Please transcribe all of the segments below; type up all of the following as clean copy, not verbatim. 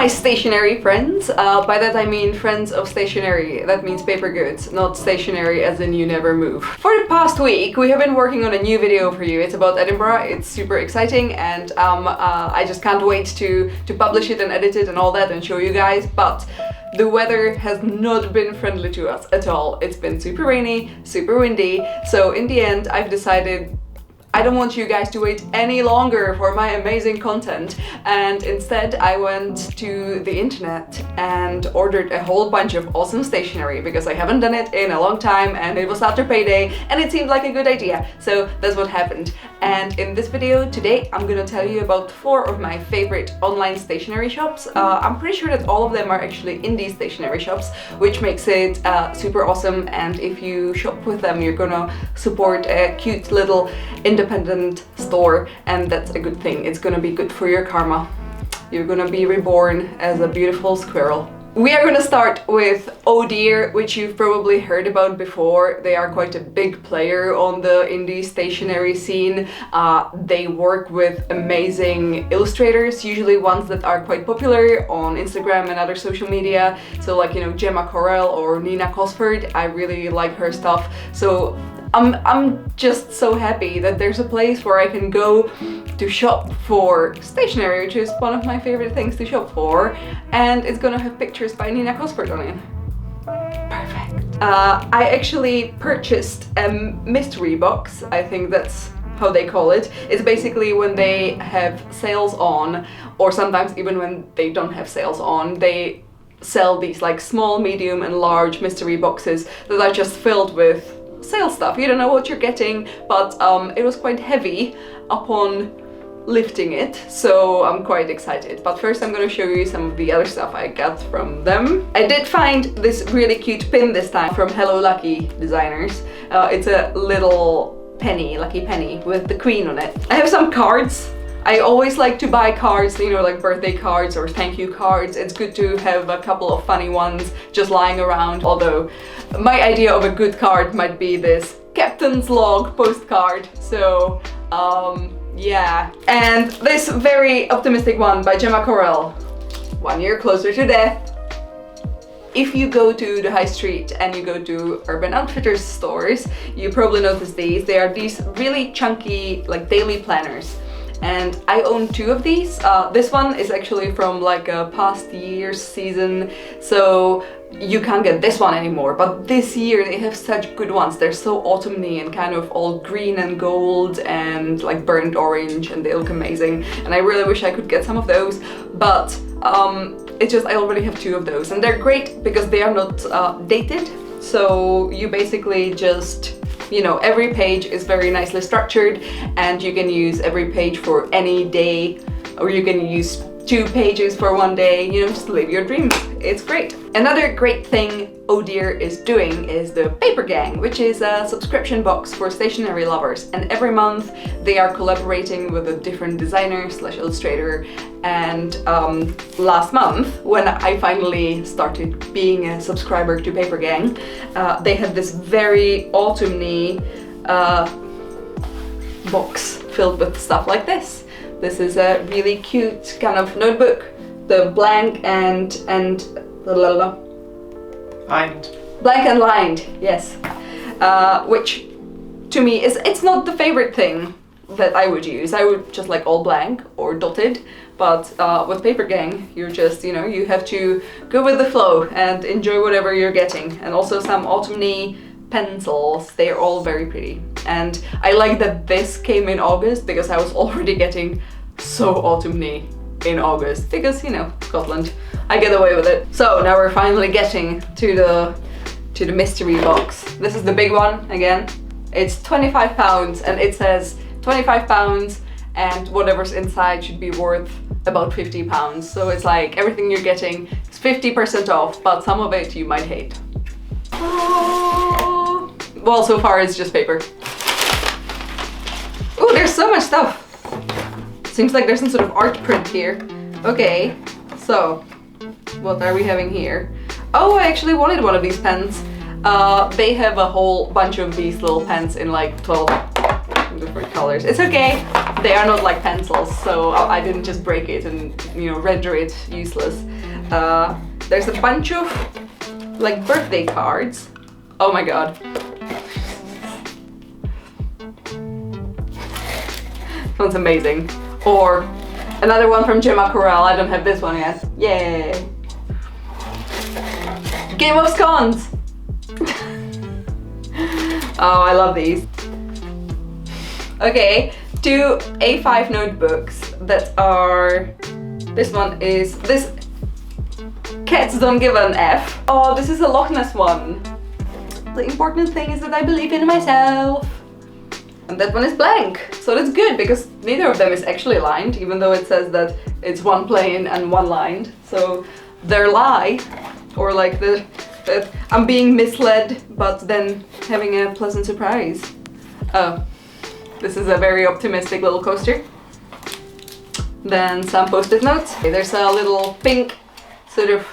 my stationery friends. By that I mean friends of stationery. That means paper goods, not stationery as in you never move. For the past week, we have been working on a new video for you. It's about Edinburgh. It's super exciting, and I just can't wait to publish it and edit it and all that and show you guys. But the weather has not been friendly to us at all. It's been super rainy, super windy. So in the end, I've decided I don't want you guys to wait any longer for my amazing content, and instead I went to the internet and ordered a whole bunch of awesome stationery because I haven't done it in a long time and it was after payday and it seemed like a good idea. So that's what happened. And in this video today I'm gonna tell you about 4 of my favorite online stationery shops. I'm pretty sure that all of them are actually indie stationery shops, which makes it super awesome, and if you shop with them you're gonna support a cute little independent store, and that's a good thing. It's gonna be good for your karma. You're gonna be reborn as a beautiful squirrel. We are gonna start with Oh Dear, which you've probably heard about before. They are quite a big player on the indie stationery scene. They work with amazing illustrators, usually ones that are quite popular on Instagram and other social media. So like, you know, Gemma Correll or Nina Cosford. I really like her stuff. So I'm just so happy that there's a place where I can go to shop for stationery, which is one of my favorite things to shop for, and it's gonna have pictures by Nina Cosford on it. Perfect. I actually purchased a mystery box. I think that's how they call it. It's basically when they have sales on, or sometimes even when they don't have sales on, they sell these like small, medium and large mystery boxes that are just filled with sale stuff. You don't know what you're getting, but it was quite heavy upon lifting it, so I'm quite excited. But first I'm gonna show you some of the other stuff I got from them. I did find this really cute pin this time from Hello Lucky designers. It's a little penny, lucky penny, with the queen on it. I have some cards. I always like to buy cards, you know, like birthday cards or thank you cards. It's good to have a couple of funny ones just lying around, although my idea of a good card might be this Captain's Log postcard. So, yeah. And this very optimistic one by Gemma Correll, 1 year closer to death. If you go to the high street and you go to Urban Outfitters stores, you probably notice these. They are these really chunky, like daily planners. And I own 2 of these. This one is actually from like a past year's season, so you can't get this one anymore. But this year they have such good ones. They're so autumny and kind of all green and gold and like burnt orange, and they look amazing. And I really wish I could get some of those, but it's just I already have 2 of those, and they're great because they are not dated. So you basically just, you know, every page is very nicely structured and you can use every page for any day, or you can use 2 pages for 1 day, you know, just live your dreams. It's great. Another great thing Oh Dear is doing is the Paper Gang, which is a subscription box for stationery lovers, and every month they are collaborating with a different designer / illustrator. And last month, when I finally started being a subscriber to Paper Gang, they had this very autumny box filled with stuff like this. This is a really cute kind of notebook. The blank and lined. Blank and lined, yes. Which to me it's not the favorite thing that I would use. I would just like all blank or dotted, but with Paper Gang you're just, you know, you have to go with the flow and enjoy whatever you're getting. And also some autumny pencils, they're all very pretty. And I like that this came in August because I was already getting so autumny in August because, you know, Scotland, I get away with it. So now we're finally getting to the mystery box. This is the big one again. It's £25 and it says £25 and whatever's inside should be worth about £50. So it's like everything you're getting is 50% off, but some of it you might hate. Oh. Well, so far it's just paper. Oh, there's so much stuff. Seems like there's some sort of art print here. Okay, so what are we having here? Oh, I actually wanted one of these pens. They have a whole bunch of these little pens in like 12 different colors. It's okay, they are not like pencils, so I didn't just break it and, you know, render it useless. There's a bunch of like birthday cards. Oh my god. This one's amazing. Or another one from Gemma Corral. I don't have this one yet. Yay! Game of Scones! Oh, I love these. Okay, 2 A5 notebooks that are... This one is... This... Cats don't give an F. Oh, this is a Loch Ness one. The important thing is that I believe in myself. And that one is blank. So that's good because neither of them is actually lined, even though it says that it's one plain and one lined. So their lie, or like that I'm being misled, but then having a pleasant surprise. Oh, this is a very optimistic little coaster. Then some post-it notes. Okay, there's a little pink sort of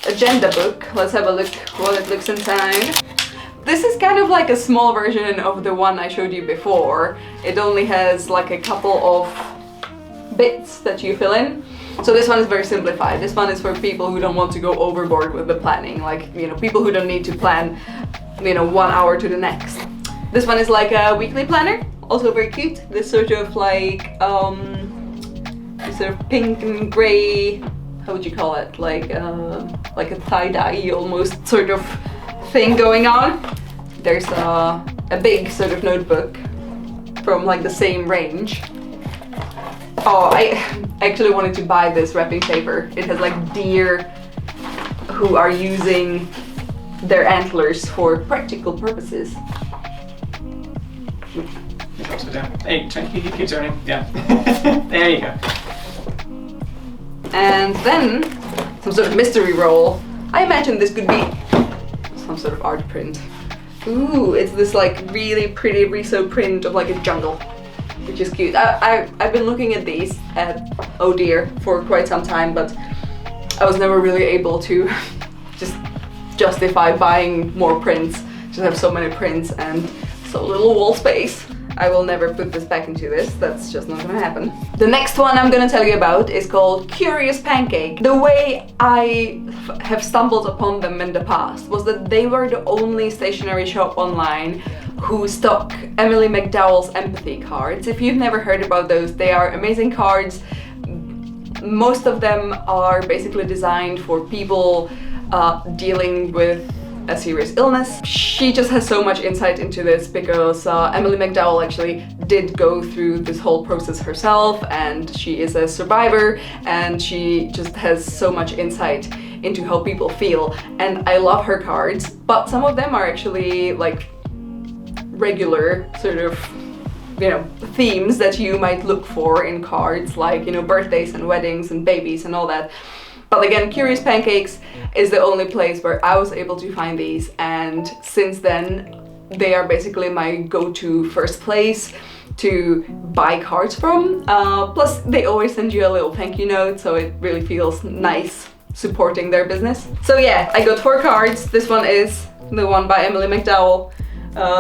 agenda book. Let's have a look what it looks inside. This is kind of like a small version of the one I showed you before. It only has like a couple of bits that you fill in. So this one is very simplified. This one is for people who don't want to go overboard with the planning. Like, you know, people who don't need to plan, you know, 1 hour to the next. This one is like a weekly planner. Also very cute. This sort of like, this sort of pink and grey, how would you call it? Like a tie-dye almost sort of thing going on. There's a big sort of notebook from like the same range. Oh, I actually wanted to buy this wrapping paper. It has like deer who are using their antlers for practical purposes. Upside down. Hey, keep turning. Yeah. There you go. And then some sort of mystery roll. I imagine this could be some sort of art print. Ooh, it's this like really pretty riso print of like a jungle, which is cute. I've been looking at these at Oh Dear for quite some time, but I was never really able to just justify buying more prints. Just have so many prints and so little wall space. I will never put this back into this, that's just not gonna happen. The next one I'm gonna tell you about is called Curious Pancake. The way I have stumbled upon them in the past was that they were the only stationery shop online who stock Emily McDowell's empathy cards. If you've never heard about those, they are amazing cards. Most of them are basically designed for people dealing with a serious illness. She just has so much insight into this because Emily McDowell actually did go through this whole process herself, and she is a survivor, and she just has so much insight into how people feel. And I love her cards, but some of them are actually like regular sort of, you know, themes that you might look for in cards, like, you know, birthdays and weddings and babies and all that. But again, Curious Pancakes is the only place where I was able to find these, and since then they are basically my go-to first place to buy cards from. Plus they always send you a little thank you note, so it really feels nice supporting their business. So yeah, I got 4 cards. This one is the one by Emily McDowell.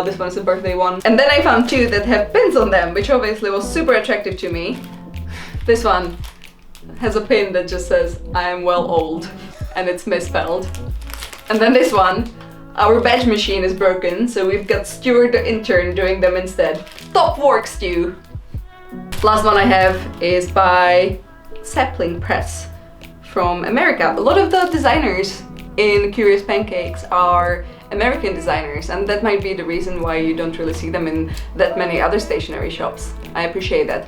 This one is a birthday one. And then I found 2 that have pins on them, which obviously was super attractive to me. This one has a pin that just says, I am well old, and it's misspelled. And then this one, our badge machine is broken, so we've got Stuart the intern doing them instead. Top work, Stu! Last one I have is by Sapling Press from America. A lot of the designers in Curious Pancakes are American designers, and that might be the reason why you don't really see them in that many other stationery shops. I appreciate that.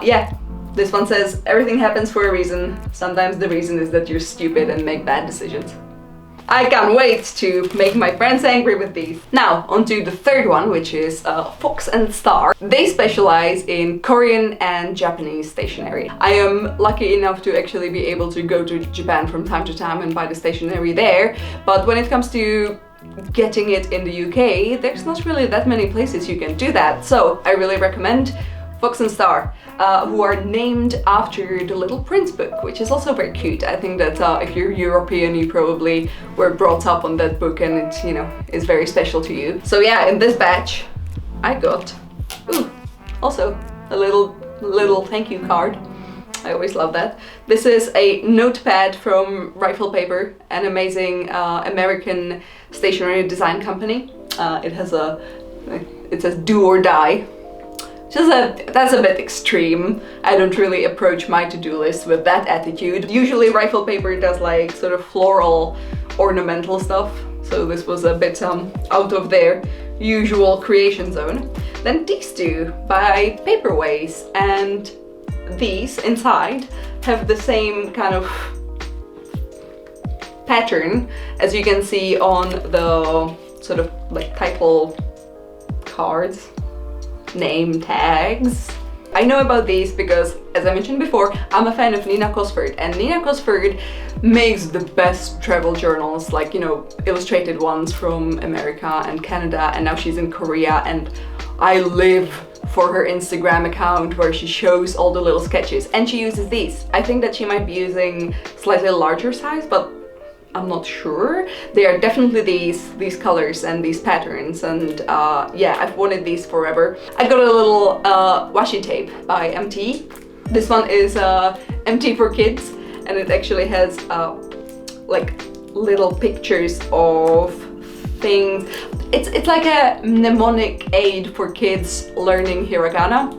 Yeah. This one says, everything happens for a reason. Sometimes the reason is that you're stupid and make bad decisions. I can't wait to make my friends angry with these. Now, on to the third one, which is Fox and Starr. They specialize in Korean and Japanese stationery. I am lucky enough to actually be able to go to Japan from time to time and buy the stationery there, but when it comes to getting it in the UK, there's not really that many places you can do that. So I really recommend Fox and Starr, who are named after the Little Prince book, which is also very cute. I think that if you're European, you probably were brought up on that book, and it, you know, is very special to you. So yeah, in this batch, I got, ooh, Also, a little thank you card. I always love that. This is a notepad from Rifle Paper, an amazing American stationery design company. It says do or die. That's a bit extreme. I don't really approach my to-do list with that attitude. Usually Rifle Paper does like sort of floral ornamental stuff, so this was a bit out of their usual creation zone. Then these two by Paperways, and these inside have the same kind of pattern as you can see on the sort of like title cards, name tags. I know about these because, as I mentioned before, I'm a fan of Nina Cosford, and Nina Cosford makes the best travel journals, like, you know, illustrated ones from America and Canada, and now she's in Korea, and I live for her Instagram account where she shows all the little sketches, and she uses these. I think that she might be using slightly larger size, but I'm not sure. They are definitely these colors and these patterns, and yeah, I've wanted these forever. I got a little washi tape by MT. This one is MT for kids, and it actually has like little pictures of things. It's like a mnemonic aid for kids learning hiragana,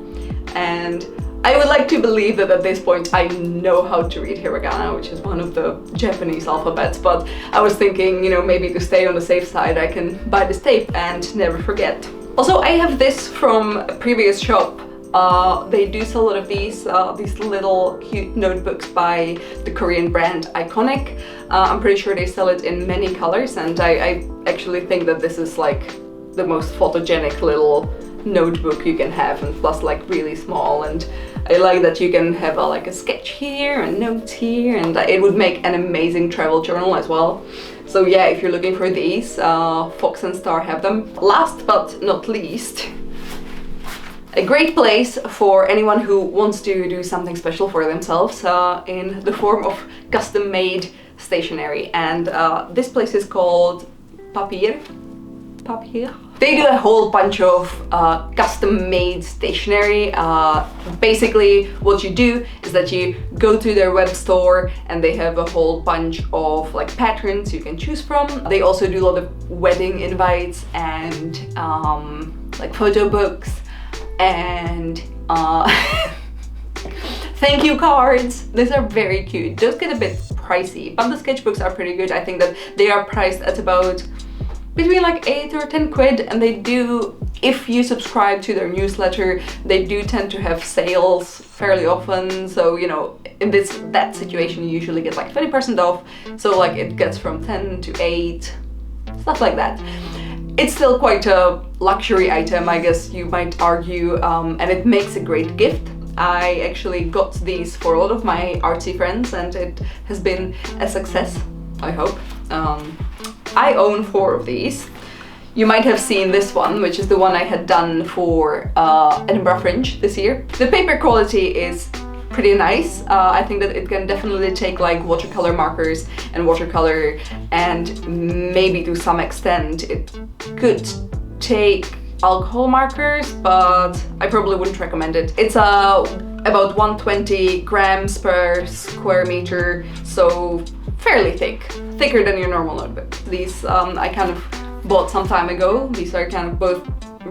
and I would like to believe that at this point I know how to read hiragana, which is one of the Japanese alphabets, but I was thinking, you know, maybe to stay on the safe side I can buy this tape and never forget. Also, I have this from a previous shop. They do sell a lot of these little cute notebooks by the Korean brand Iconic. I'm pretty sure they sell it in many colors, and I actually think that this is like the most photogenic little notebook you can have, and plus like really small, and I like that you can have like a sketch here and notes here, and it would make an amazing travel journal as well. So yeah, if you're looking for these, Fox and Starr have them. Last but not least, a great place for anyone who wants to do something special for themselves in the form of custom-made stationery, and this place is called Papier. They do a whole bunch of custom-made stationery. Basically, what you do is that you go to their web store, and they have a whole bunch of like patterns you can choose from. They also do a lot of wedding invites and like photo books and thank you cards. These are very cute. Those get a bit pricey, but the sketchbooks are pretty good. I think that they are priced at about between like 8 or 10 quid, and they do, if you subscribe to their newsletter, they do tend to have sales fairly often. So, you know, in that situation you usually get like 20% off, so like it gets from 10 to 8, stuff like that. It's still quite a luxury item, I guess you might argue, and it makes a great gift. I actually got these for a lot of my artsy friends, and it has been a success, I hope. I own 4 of these. You might have seen this one, which is the one I had done for Edinburgh Fringe this year. The paper quality is pretty nice. I think that it can definitely take like watercolor markers and watercolor, and maybe to some extent it could take alcohol markers, but I probably wouldn't recommend it. It's about 120 grams per square meter, so fairly thick, thicker than your normal notebook. These I kind of bought some time ago. These are kind of both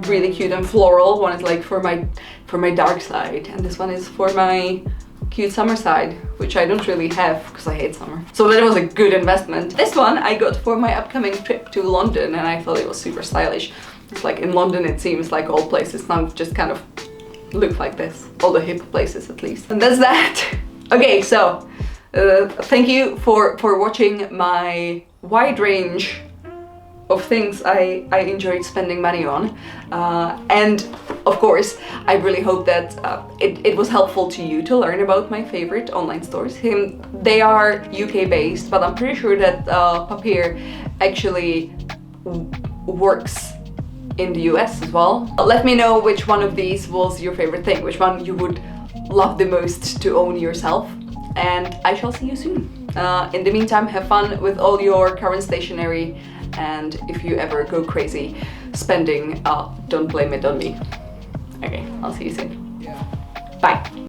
really cute and floral. One is like for my dark side, and this one is for my cute summer side, which I don't really have because I hate summer. So that was a good investment. This one I got for my upcoming trip to London, and I thought it was super stylish. It's like in London it seems like all places now just kind of look like this, all the hip places at least. And that's that. Okay, so thank you for watching my wide range of things I enjoyed spending money on, and of course I really hope that it was helpful to you to learn about my favorite online stores. They are UK based, but I'm pretty sure that Papier actually works in the US as well. Let me know which one of these was your favorite thing, which one you would love the most to own yourself, and I shall see you soon. In the meantime, have fun with all your current stationery, and if you ever go crazy spending, don't blame it on me. Okay, I'll see you soon. Yeah. Bye.